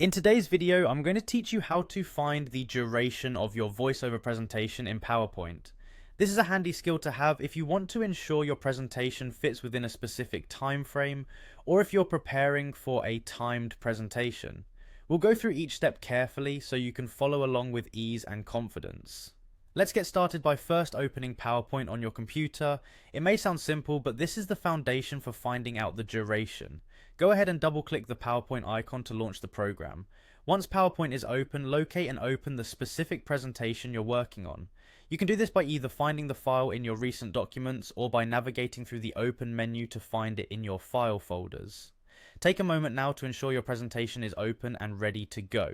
In today's video, I'm going to teach you how to find the duration of your voiceover presentation in PowerPoint. This is a handy skill to have if you want to ensure your presentation fits within a specific time frame, or if you're preparing for a timed presentation. We'll go through each step carefully so you can follow along with ease and confidence. Let's get started by first opening PowerPoint on your computer. It may sound simple, but this is the foundation for finding out the duration. Go ahead and double click the PowerPoint icon to launch the program. Once PowerPoint is open, locate and open the specific presentation you're working on. You can do this by either finding the file in your recent documents or by navigating through the open menu to find it in your file folders. Take a moment now to ensure your presentation is open and ready to go.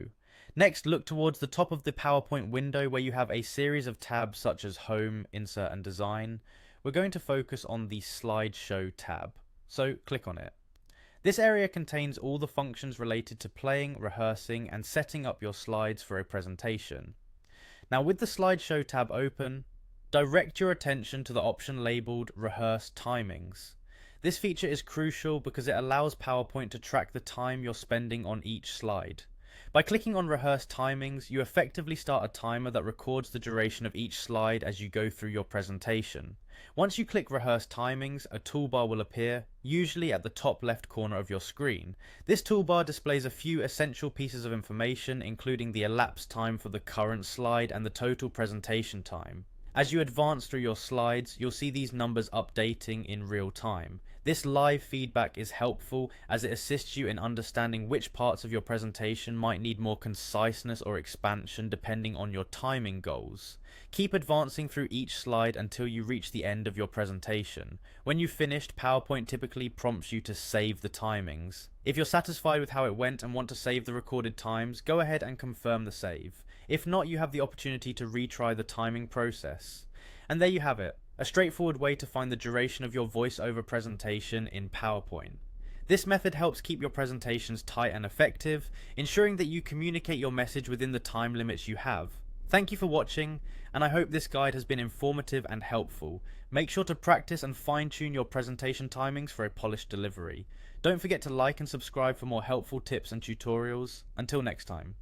Next, look towards the top of the PowerPoint window where you have a series of tabs such as Home, Insert and Design. We're going to focus on the Slideshow tab, so click on it. This area contains all the functions related to playing, rehearsing and setting up your slides for a presentation. Now with the Slideshow tab open, direct your attention to the option labelled Rehearse Timings. This feature is crucial because it allows PowerPoint to track the time you're spending on each slide. By clicking on Rehearse Timings, you effectively start a timer that records the duration of each slide as you go through your presentation. Once you click Rehearse Timings, a toolbar will appear, usually at the top left corner of your screen. This toolbar displays a few essential pieces of information, including the elapsed time for the current slide and the total presentation time. As you advance through your slides, you'll see these numbers updating in real time. This live feedback is helpful as it assists you in understanding which parts of your presentation might need more conciseness or expansion depending on your timing goals. Keep advancing through each slide until you reach the end of your presentation. When you've finished, PowerPoint typically prompts you to save the timings. If you're satisfied with how it went and want to save the recorded times, go ahead and confirm the save. If not, you have the opportunity to retry the timing process. And there you have it, a straightforward way to find the duration of your voiceover presentation in PowerPoint. This method helps keep your presentations tight and effective, ensuring that you communicate your message within the time limits you have. Thank you for watching, and I hope this guide has been informative and helpful. Make sure to practice and fine-tune your presentation timings for a polished delivery. Don't forget to like and subscribe for more helpful tips and tutorials. Until next time.